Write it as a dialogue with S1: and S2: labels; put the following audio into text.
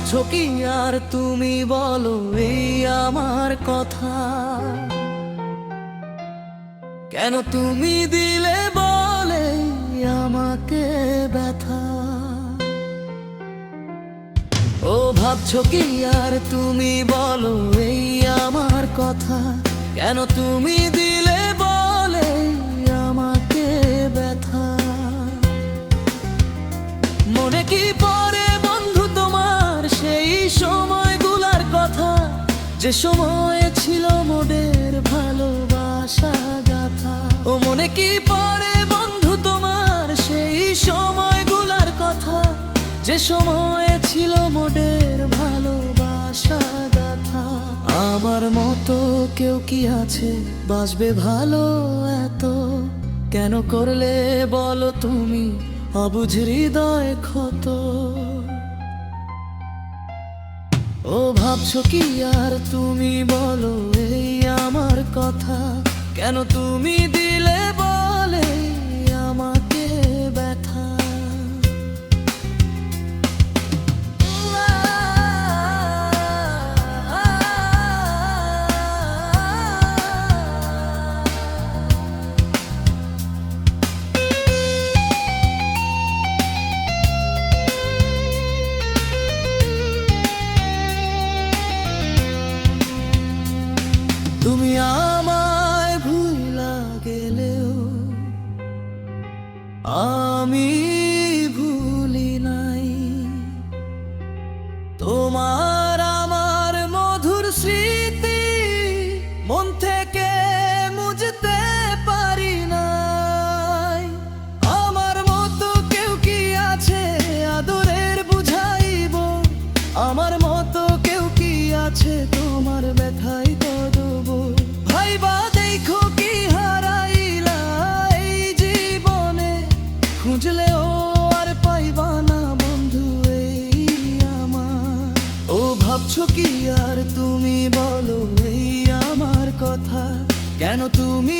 S1: ভাবছো কি আর তুমি বলো এই আমার কথা? কেন তুমি দিলে বলে আমাকে ব্যথা? ও ভাবছো কি আর তুমি বলো এই আমার কথা? কেন তুমি দিলে বলে আমাকে ব্যথা? মনে কি পড়ে বন্ধু তোমার সেই সময়গুলার কথা, যে সময় ছিল মোদের ভালোবাসা গাথা? ও মনে কি পড়ে বন্ধু তোমার সেই সময়গুলার কথা, যে সময় ছিল মোদের ভালোবাসা গাথা? আমার মতো কেউ কি আছে বাসবে ভালো এত? কেন করলে বলো তুমি অবুঝ হৃদয় ক্ষত? ও ভাবছো কি আর তুমি বলো এই আমার কথা? কেন তুমি দিলে বলে আমাকে ব্যথা? তুমি আমায় ভুলা গেলেও আমি ভুলি নাই তোমার আমার মধুর স্মৃতি, মন থেকে মুছতে পারি নাই। আমার মতো কেউ কি আছে আদরের বুঝাইব? আমার মতো কেউ কি আছে তোমার ব্যথাই করব? ভাইবা দেখো কি হারাইলা এই জীবনে, খুঁজলেও আর পাইবা না বন্ধু এই আমার। ও ভাবছো কি আর তুমি বলো এই আমার কথা? কেন তুমি